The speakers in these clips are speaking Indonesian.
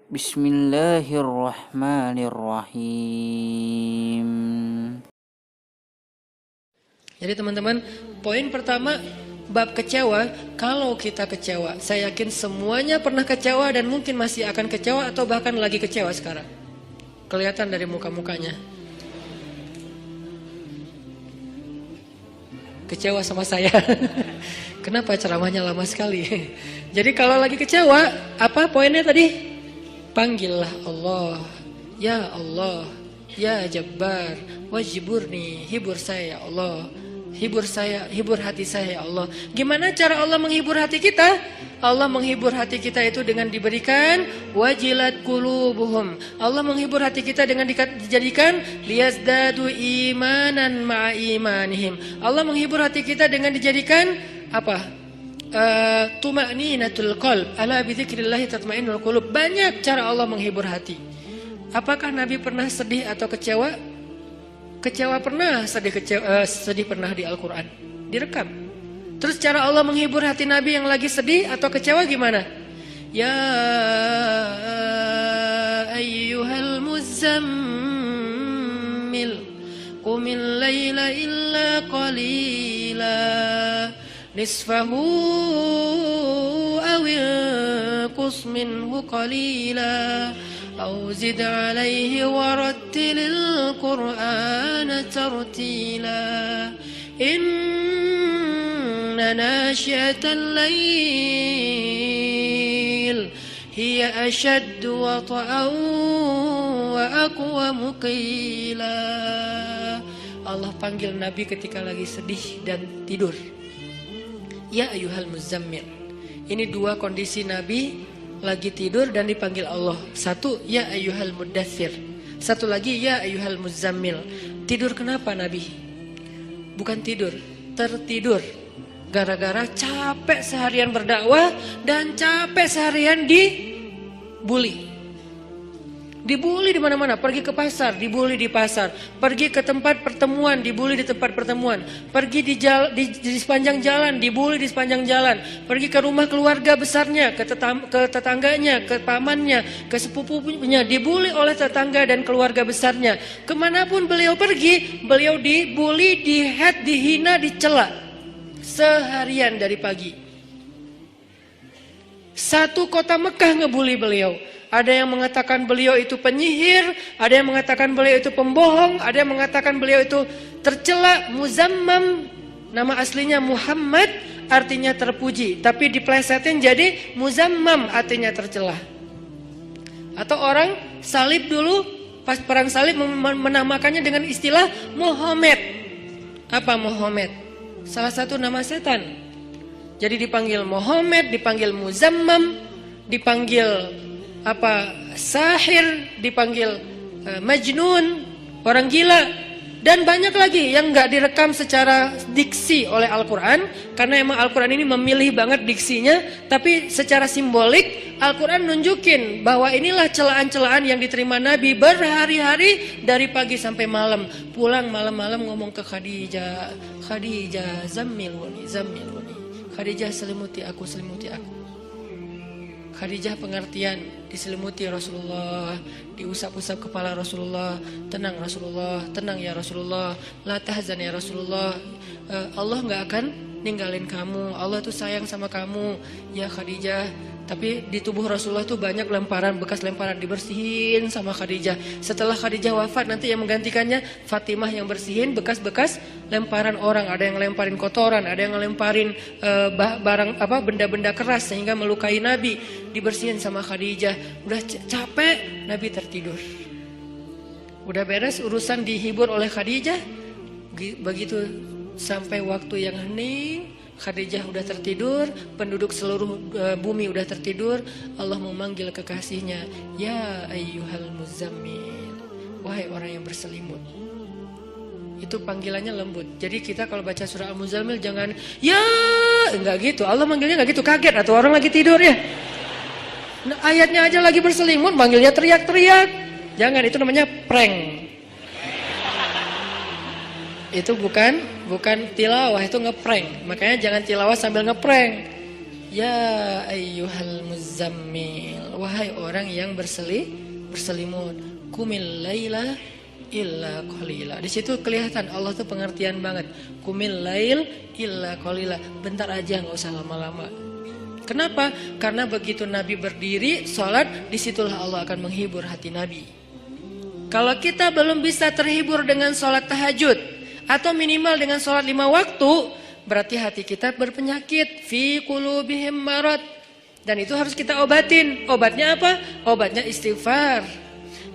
Bismillahirrahmanirrahim. Jadi teman-teman, poin pertama bab kecewa. Kalau kita kecewa, saya yakin semuanya pernah kecewa dan mungkin masih akan kecewa atau bahkan lagi kecewa sekarang. Kelihatan dari muka-mukanya. Kecewa sama saya. Kenapa ceramahnya lama sekali? Jadi kalau lagi kecewa, apa poinnya tadi? Panggillah Allah. Ya Allah, ya Jabbar, wajiburni, hibur saya ya Allah. Hibur saya, hibur hati saya ya Allah. Gimana cara Allah menghibur hati kita? Allah menghibur hati kita itu dengan diberikan wajilat qulubuhum. Allah menghibur hati kita dengan dijadikan liyazdadu imanan ma'a imanihim. Allah menghibur hati kita dengan dijadikan apa? Tuma'ninatul qalb. Ala bi dzikrillah tatma'innul qulub. Banyak cara Allah menghibur hati. Apakah Nabi pernah sedih atau kecewa? Kecewa pernah, sedih pernah di Al-Quran, direkam. Terus cara Allah menghibur hati Nabi yang lagi sedih atau kecewa gimana? Ya ayyuhal muzammil qumil layla illa qalila nisfahu awil qus minhu qalila أو زد عليه ورتل القرآن ترتيلا إن ناشئة الليل هي أشد وطئا وأقوم قيلا. Allah panggil Nabi ketika lagi sedih dan tidur. Ya ayyuhal muzammil. Ini dua kondisi Nabi lagi tidur dan dipanggil Allah. Satu, ya ayyuhal muddathir. Satu lagi, ya ayyuhal muzammil. Tidur kenapa Nabi? Bukan tidur, tertidur. Gara-gara capek seharian berdakwah dan capek seharian dibully. Dibully di mana-mana, pergi ke pasar, dibully di pasar, pergi ke tempat pertemuan, dibully di tempat pertemuan, pergi di sepanjang jalan, dibully di sepanjang jalan, pergi ke rumah keluarga besarnya, ke tetangganya, ke pamannya, ke sepupunya, dibully oleh tetangga dan keluarga besarnya. Kemanapun beliau pergi, beliau dibully, dihat, dihina, dicela seharian dari pagi. Satu kota Mekah ngebully beliau. Ada yang mengatakan beliau itu penyihir, ada yang mengatakan beliau itu pembohong, ada yang mengatakan beliau itu tercela. Muzammam, nama aslinya Muhammad, artinya terpuji, tapi diplesetin jadi Muzammam, artinya tercela. Atau orang salib dulu, pas perang salib menamakannya dengan istilah Muhammad. Apa Muhammad? Salah satu nama setan. Jadi dipanggil Muhammad, dipanggil Muzammam, dipanggil sahir, dipanggil majnun, orang gila, dan banyak lagi yang nggak direkam secara diksi oleh Al-Quran, karena emang Al-Quran ini memilih banget diksinya, tapi secara simbolik Al-Quran nunjukin bahwa inilah celaan-celaan yang diterima Nabi berhari-hari dari pagi sampai malam. Pulang malam-malam ngomong ke Khadijah, Khadijah zammiluni, Khadijah selimuti aku, Khadijah pengertian, diselimuti Rasulullah, diusap-usap kepala Rasulullah. Tenang Rasulullah, tenang ya Rasulullah, la tahzan ya Rasulullah, Allah gak akan ninggalin kamu, Allah tuh sayang sama kamu ya Khadijah. Tapi di tubuh Rasulullah tuh banyak lemparan, bekas lemparan, dibersihin sama Khadijah. Setelah Khadijah wafat, nanti yang menggantikannya Fatimah yang bersihin bekas-bekas lemparan orang. Ada yang lemparin kotoran, ada yang lemparin benda-benda keras sehingga melukai Nabi, dibersihin sama Khadijah. Udah capek, Nabi tertidur. Udah beres urusan dihibur oleh Khadijah. Begitu sampai waktu yang hening, Khadijah udah tertidur, penduduk seluruh bumi udah tertidur. Allah memanggil kekasihnya, ya ayyuhal muzammil, wahai orang yang berselimut. Itu panggilannya lembut. Jadi kita kalau baca surah Al-Muzammil jangan ya, enggak gitu. Allah manggilnya enggak gitu, kaget atau orang lagi tidur ya. Nah, ayatnya aja lagi berselimut, manggilnya teriak-teriak. Jangan, itu namanya prank. Itu bukan tilawah, itu ngeprank. Makanya jangan tilawah sambil ngeprank. Ya ayyuhal muzammil, wahai orang yang berselimut, qumil laila illa qalila. Di situ kelihatan Allah tuh pengertian banget. Qumil lail illa qalila. Bentar aja, nggak usah lama-lama. Kenapa? Karena begitu Nabi berdiri sholat, disitulah Allah akan menghibur hati Nabi. Kalau kita belum bisa terhibur dengan sholat tahajud atau minimal dengan sholat 5 waktu, berarti hati kita berpenyakit. Fi qulubihim marad. Dan itu harus kita obatin. Obatnya apa? Obatnya istighfar.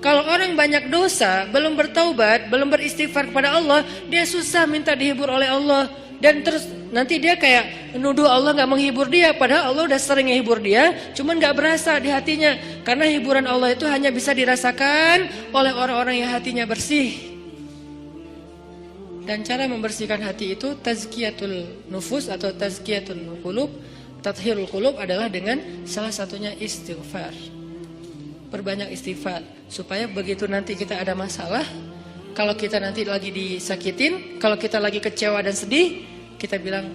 Kalau orang banyak dosa, belum bertaubat, belum beristighfar kepada Allah, dia susah minta dihibur oleh Allah. Dan terus nanti dia kayak nuduh Allah gak menghibur dia. Padahal Allah udah sering menghibur dia, cuman gak berasa di hatinya. Karena hiburan Allah itu hanya bisa dirasakan oleh orang-orang yang hatinya bersih. Dan cara membersihkan hati itu tazkiyatul nufus atau tazkiyatul qulub, tathhirul qulub adalah dengan salah satunya istighfar. Perbanyak istighfar supaya begitu nanti kita ada masalah, kalau kita nanti lagi disakitin, kalau kita lagi kecewa dan sedih, kita bilang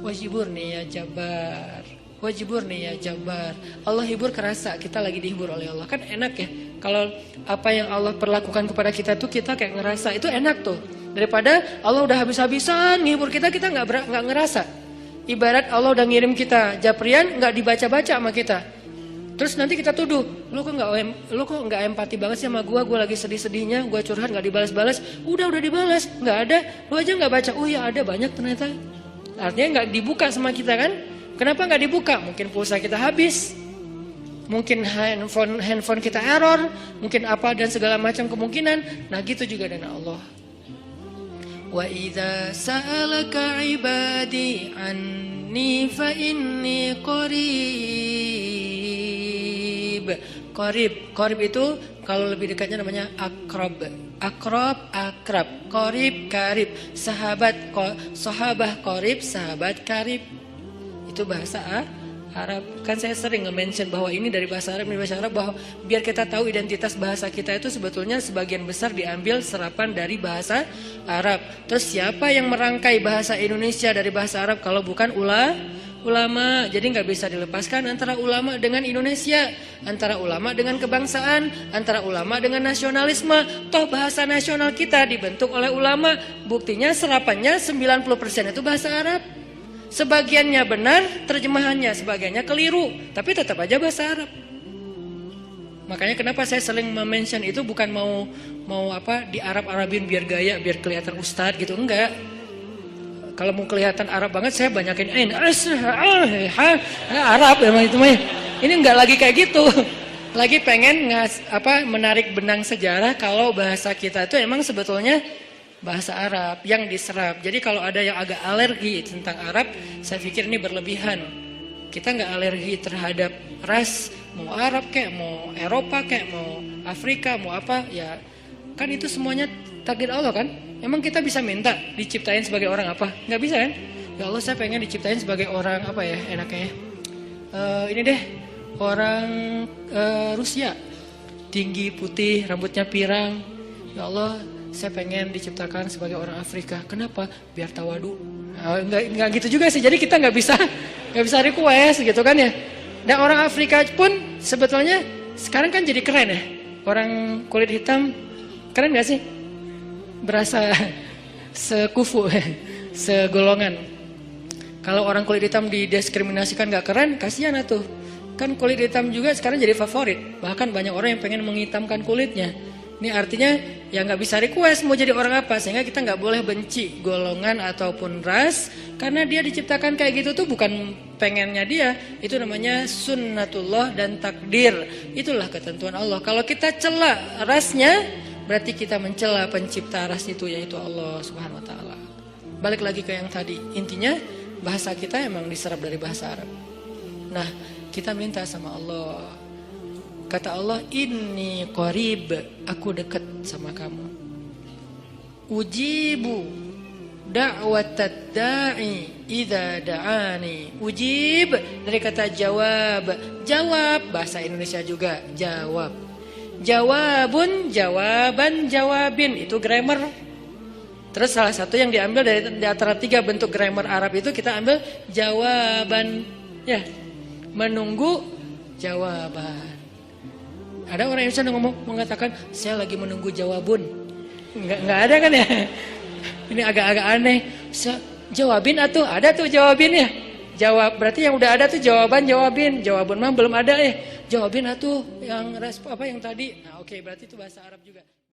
wajiburni ya Jabbar, wajiburni ya Jabbar. Allah hibur kerasa kita lagi dihibur oleh Allah. Kan enak ya kalau apa yang Allah perlakukan kepada kita tuh kita kayak ngerasa, itu enak tuh. Daripada Allah udah habis-habisan ngehibur kita nggak ngerasa. Ibarat Allah udah ngirim kita japrian, nggak dibaca-baca sama kita. Terus nanti kita tuduh, lu kok nggak empati banget sih sama gue lagi sedih-sedihnya, gue curhat nggak dibalas-balas. Udah dibalas, nggak ada, lu aja nggak baca. Oh ya ada, banyak ternyata. Artinya nggak dibuka sama kita kan? Kenapa nggak dibuka? Mungkin pulsa kita habis, mungkin handphone kita error, mungkin apa dan segala macam kemungkinan. Nah gitu juga dengan Allah. Wa idza sa'alaka ibadi anni fa inni qarib. Qarib itu kalau lebih dekatnya namanya akrab. Akrab. Qarib. Sahabah qarib, sahabat karib. Itu bahasa Arab. Kan saya sering nge-mention bahwa ini dari bahasa Arab, bahwa biar kita tahu identitas bahasa kita itu sebetulnya sebagian besar diambil serapan dari bahasa Arab. Terus siapa yang merangkai bahasa Indonesia dari bahasa Arab kalau bukan ulama? Jadi nggak bisa dilepaskan antara ulama dengan Indonesia, antara ulama dengan kebangsaan, antara ulama dengan nasionalisme. Toh bahasa nasional kita dibentuk oleh ulama. Buktinya serapannya 90% itu bahasa Arab. Sebagiannya benar terjemahannya, sebagiannya keliru, tapi tetap aja bahasa Arab. Makanya kenapa saya sering mention itu bukan mau apa di Arab-Arabin biar gaya, biar kelihatan ustadz gitu, enggak. Kalau mau kelihatan Arab banget saya banyakin Arab emang itu mah. Ini enggak lagi kayak gitu. Lagi pengen menarik benang sejarah kalau bahasa kita itu emang sebetulnya bahasa Arab yang diserap. Jadi kalau ada yang agak alergi tentang Arab, saya pikir ini berlebihan. Kita nggak alergi terhadap ras, mau Arab kayak, mau Eropa kayak, mau Afrika, mau apa, ya kan itu semuanya takdir Allah kan. Emang kita bisa minta diciptain sebagai orang apa? Nggak bisa kan? Ya Allah saya pengen diciptain sebagai orang apa ya enaknya. Ini deh orang Rusia, tinggi, putih, rambutnya pirang. Ya Allah saya pengen diciptakan sebagai orang Afrika. Kenapa? Biar tawadu. Enggak gitu juga sih. Jadi kita nggak bisa request gitu kan ya. Dan orang Afrika pun sebetulnya sekarang kan jadi keren ya. Orang kulit hitam keren nggak sih? Berasa sekufu, segolongan. Kalau orang kulit hitam didiskriminasikan nggak keren, kasihan atuh. Kan kulit hitam juga sekarang jadi favorit. Bahkan banyak orang yang pengen menghitamkan kulitnya. Ini artinya ya nggak bisa request mau jadi orang apa, sehingga kita nggak boleh benci golongan ataupun ras, karena dia diciptakan kayak gitu tuh bukan pengennya dia, itu namanya sunnatullah dan takdir, itulah ketentuan Allah. Kalau kita cela rasnya, berarti kita mencela pencipta ras itu, yaitu Allah Subhanahu Wa Taala. Balik lagi ke yang tadi, intinya bahasa kita emang diserap dari bahasa Arab. Nah kita minta sama Allah. Kata Allah, inni qarib, aku dekat sama kamu. Ujibu da'watad da'i idza da'ani. Ujib dari kata jawab. Jawab bahasa Indonesia juga, jawab. Jawabun, jawaban, jawabin, itu grammar. Terus salah satu yang diambil dari antara 3 bentuk grammar Arab itu kita ambil jawaban, ya. Menunggu jawaban. Ada orang Indonesia yang mengatakan saya lagi menunggu jawabun. Enggak ada kan ya? Ini agak-agak aneh. Jawabin atuh, ada tuh jawabin ya. Jawab berarti yang udah ada tuh jawabin. Jawabun mah belum ada ya. Jawabin atuh yang respon apa yang tadi. Nah, oke, berarti itu bahasa Arab juga.